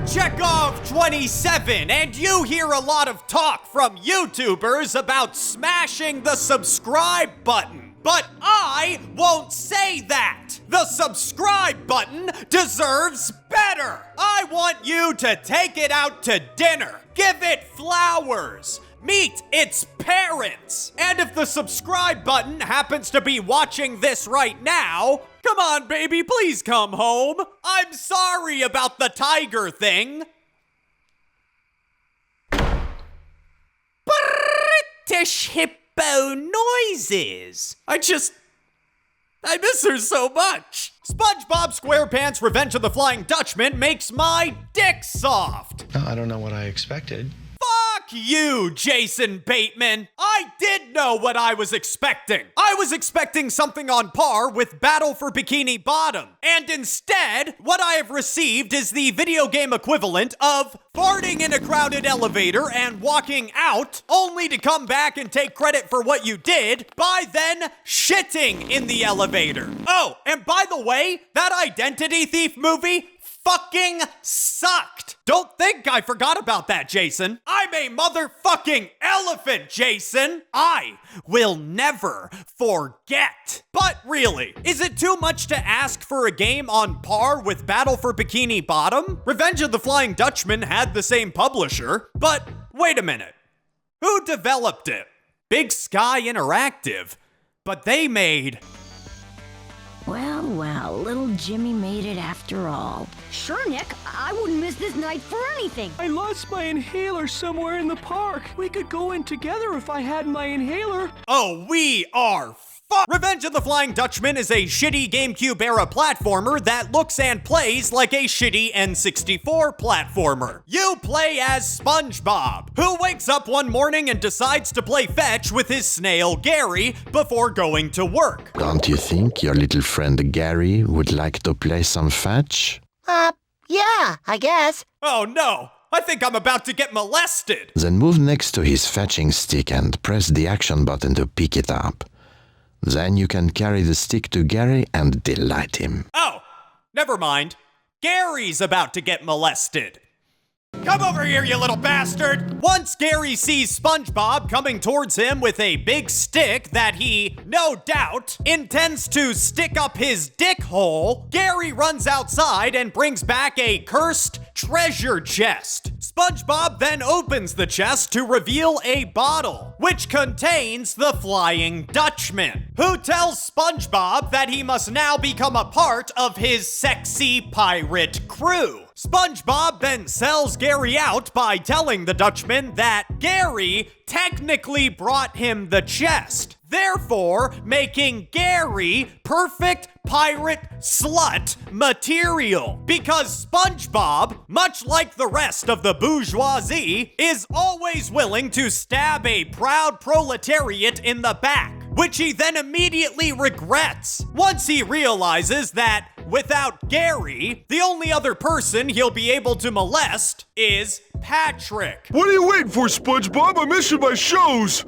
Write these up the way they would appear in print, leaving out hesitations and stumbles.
Chekhov27, and you hear a lot of talk from YouTubers about smashing the subscribe button. But I won't say that. The subscribe button deserves better. I want you to take it out to dinner. Give it flowers. Meet its parents. And if the subscribe button happens to be watching this right now, come on, baby, please come home. I'm sorry about the tiger thing. British hippo noises. I miss her so much. SpongeBob SquarePants Revenge of the Flying Dutchman makes my dick soft. I don't know what I expected. Fuck you, Jason Bateman. I did know what I was expecting. I was expecting something on par with Battle for Bikini Bottom. And instead, what I have received is the video game equivalent of farting in a crowded elevator and walking out, only to come back and take credit for what you did by then shitting in the elevator. Oh, and by the way, that Identity Thief movie fucking sucked. Don't think I forgot about that, Jason. I'm a motherfucking elephant, Jason. I will never forget. But really, is it too much to ask for a game on par with Battle for Bikini Bottom? Revenge of the Flying Dutchman had the same publisher, but wait a minute. Who developed it? BigSky Interactive. But they made... Well, little Jimmy made it after all. Sure, Nick. I wouldn't miss this night for anything. I lost my inhaler somewhere in the park. We could go in together if I had my inhaler. Oh, we are Revenge of the Flying Dutchman is a shitty GameCube-era platformer that looks and plays like a shitty N64 platformer. You play as SpongeBob, who wakes up one morning and decides to play fetch with his snail Gary before going to work. Don't you think your little friend Gary would like to play some fetch? Yeah, I guess. Oh no! I think I'm about to get molested! Then move next to his fetching stick and press the action button to pick it up. Then you can carry the stick to Gary and delight him. Oh, never mind. Gary's about to get molested. Come over here, you little bastard! Once Gary sees SpongeBob coming towards him with a big stick that he, no doubt, intends to stick up his dick hole, Gary runs outside and brings back a cursed treasure chest. SpongeBob then opens the chest to reveal a bottle, which contains the Flying Dutchman, who tells SpongeBob that he must now become a part of his sexy pirate crew. SpongeBob then sells Gary out by telling the Dutchman that Gary technically brought him the chest, therefore making Gary perfect pirate slut material. Because SpongeBob, much like the rest of the bourgeoisie, is always willing to stab a proud proletariat in the back, which he then immediately regrets once he realizes that without Gary, the only other person he'll be able to molest is Patrick. What are you waiting for, SpongeBob? I'm missing my shows.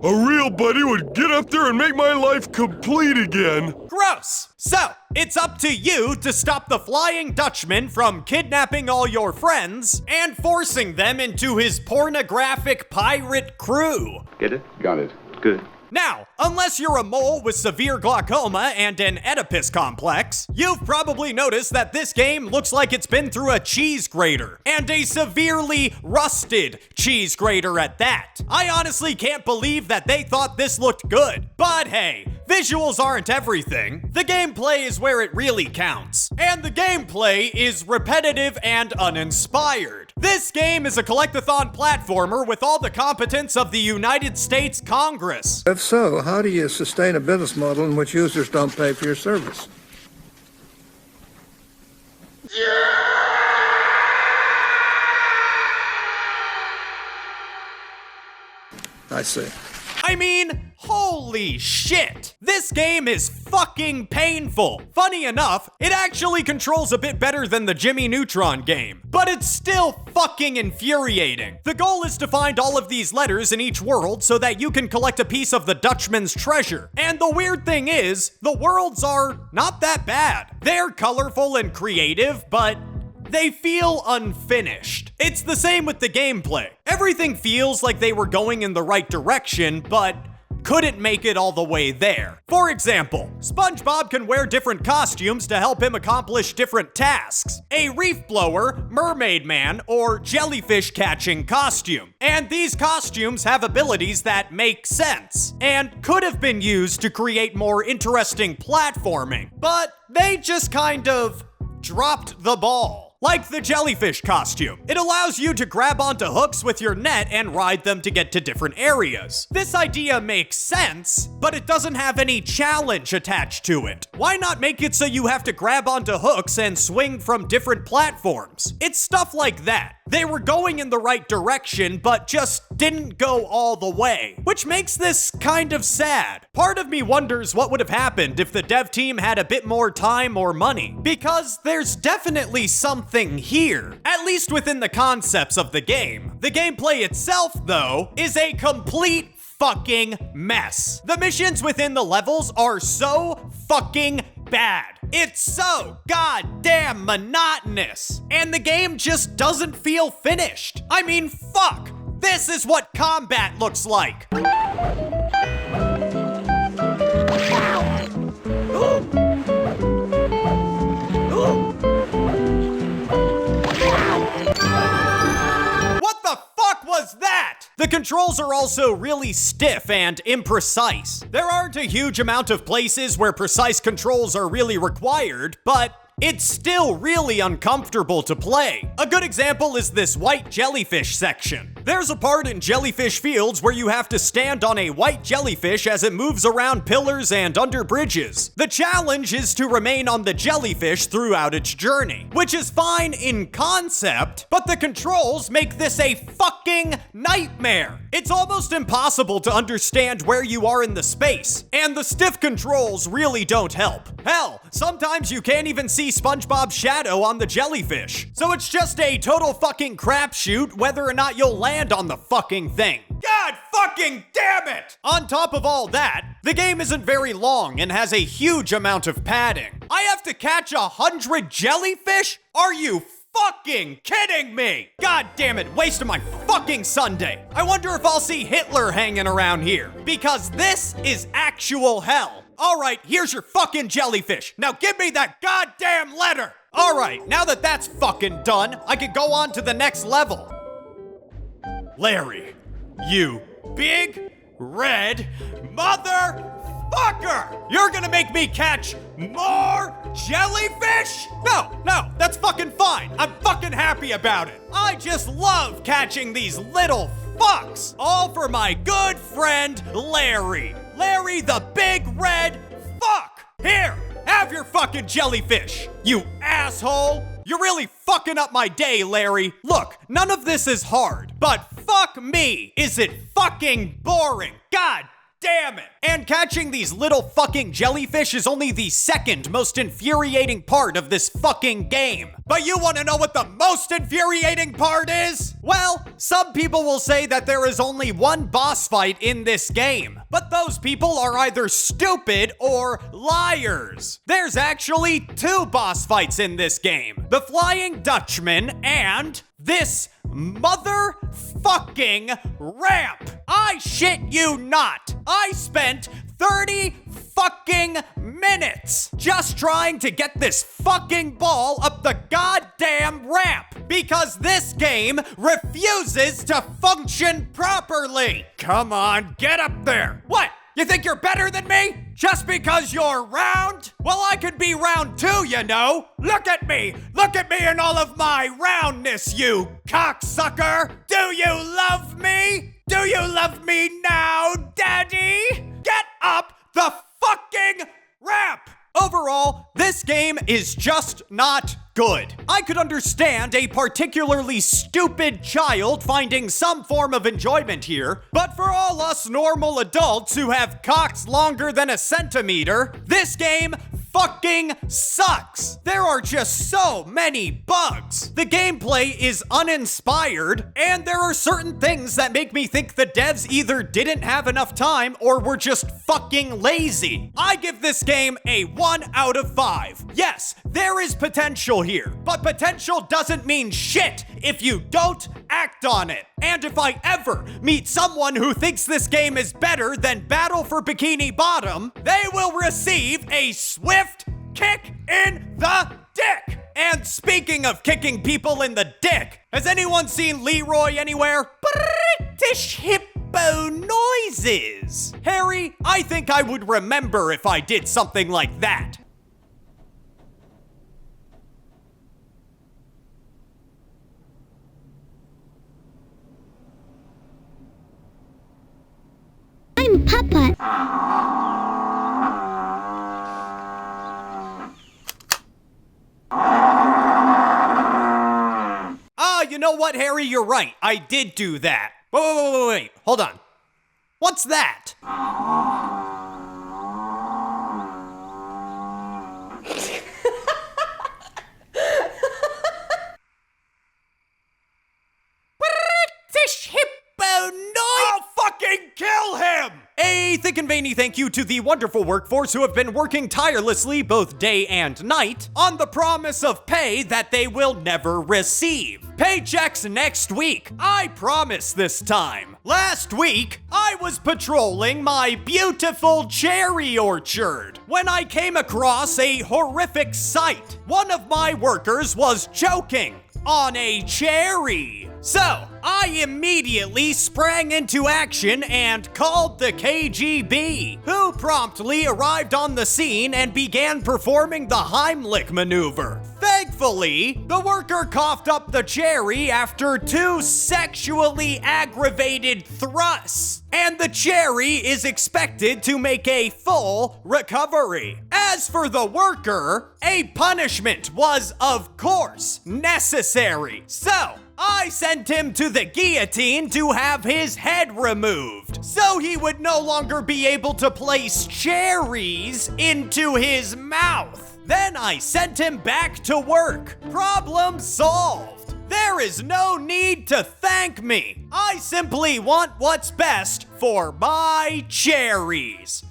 A real buddy would get up there and make my life complete again. Gross. So, it's up to you to stop the Flying Dutchman from kidnapping all your friends and forcing them into his pornographic pirate crew. Get it? Got it. Good. Now, unless you're a mole with severe glaucoma and an Oedipus complex, you've probably noticed that this game looks like it's been through a cheese grater, and a severely rusted cheese grater at that. I honestly can't believe that they thought this looked good. But hey, visuals aren't everything. The gameplay is where it really counts. And the gameplay is repetitive and uninspired. This game is a collectathon platformer with all the competence of the United States Congress. If so, how do you sustain a business model in which users don't pay for your service? I see. I mean, holy shit! This game is fucking painful. Funny enough, it actually controls a bit better than the Jimmy Neutron game, but it's still fucking infuriating. The goal is to find all of these letters in each world so that you can collect a piece of the Dutchman's treasure. And the weird thing is, the worlds are not that bad. They're colorful and creative, but they feel unfinished. It's the same with the gameplay. Everything feels like they were going in the right direction, but couldn't make it all the way there. For example, SpongeBob can wear different costumes to help him accomplish different tasks. A reef blower, mermaid man, or jellyfish catching costume. And these costumes have abilities that make sense, and could have been used to create more interesting platforming, but they just kind of dropped the ball. Like the jellyfish costume. It allows you to grab onto hooks with your net and ride them to get to different areas. This idea makes sense, but it doesn't have any challenge attached to it. Why not make it so you have to grab onto hooks and swing from different platforms? It's stuff like that. They were going in the right direction, but just didn't go all the way, which makes this kind of sad. Part of me wonders what would have happened if the dev team had a bit more time or money, because there's definitely something here, at least within the concepts of the game. The gameplay itself, though, is a complete fucking mess. The missions within the levels are so fucking bad. It's so goddamn monotonous. And the game just doesn't feel finished. I mean, fuck. This is what combat looks like. What the fuck was that? The controls are also really stiff and imprecise. There aren't a huge amount of places where precise controls are really required, but it's still really uncomfortable to play. A good example is this white jellyfish section. There's a part in Jellyfish Fields where you have to stand on a white jellyfish as it moves around pillars and under bridges. The challenge is to remain on the jellyfish throughout its journey, which is fine in concept, but the controls make this a fucking nightmare. It's almost impossible to understand where you are in the space, and the stiff controls really don't help. Hell, sometimes you can't even see SpongeBob's shadow on the jellyfish. So it's just a total fucking crapshoot whether or not you'll land on the fucking thing. God fucking damn it! On top of all that, the game isn't very long and has a huge amount of padding. I have to catch 100 jellyfish? Are you fucking kidding me? God damn it, wasted my fucking Sunday. I wonder if I'll see Hitler hanging around here, because this is actual hell. Alright, here's your fucking jellyfish. Now give me that goddamn letter! Alright, now that that's fucking done, I can go on to the next level. Larry, you big red motherfucker! You're gonna make me catch more jellyfish? No, that's fucking fine. I'm fucking happy about it. I just love catching these little fucks. All for my good friend, Larry. Larry the big red fuck. Here, have your fucking jellyfish, you asshole. You're really fucking up my day, Larry. Look, none of this is hard, but fuck me, is it fucking boring. God damn it. And catching these little fucking jellyfish is only the second most infuriating part of this fucking game. But you want to know what the most infuriating part is? Well, some people will say that there is only one boss fight in this game, but those people are either stupid or liars. There's actually 2 boss fights in this game: the Flying Dutchman and this motherfucking ramp. I shit you not. I spent 30 fucking minutes just trying to get this fucking ball up the goddamn ramp because this game refuses to function properly. Come on, get up there. What? You think you're better than me? Just because you're round? Well, I could be round too, you know. Look at me in all of my roundness, you cocksucker. Do you love me? Do you love me now, Daddy? Get up the fucking ramp! Overall, this game is just not good. I could understand a particularly stupid child finding some form of enjoyment here, but for all us normal adults who have cocks longer than a centimeter, this game fucking sucks. There are just so many bugs. The gameplay is uninspired, and there are certain things that make me think the devs either didn't have enough time or were just fucking lazy. I give this game a 1 out of 5. Yes, there is potential here, but potential doesn't mean shit if you don't act on it. And if I ever meet someone who thinks this game is better than Battle for Bikini Bottom, they will receive a swift kick in the dick. And speaking of kicking people in the dick, has anyone seen Leroy anywhere? British hippo noises. Harry, I think I would remember if I did something like that. I'm Papa. You know what, Harry? You're right. I did do that. Wait. Hold on. What's that? British hippo noise! I'll fucking kill him! A thick and veiny thank you to the wonderful workforce who have been working tirelessly both day and night on the promise of pay that they will never receive. Paychecks next week. I promise this time. Last week, I was patrolling my beautiful cherry orchard when I came across a horrific sight. One of my workers was choking on a cherry. So, I immediately sprang into action and called the KGB, who promptly arrived on the scene and began performing the Heimlich maneuver. Thankfully, the worker coughed up the cherry after 2 sexually aggravated thrusts, and the cherry is expected to make a full recovery. As for the worker, a punishment was, of course, necessary. So, I sent him to the guillotine to have his head removed, so he would no longer be able to place cherries into his mouth. Then I sent him back to work. Problem solved. There is no need to thank me. I simply want what's best for my cherries.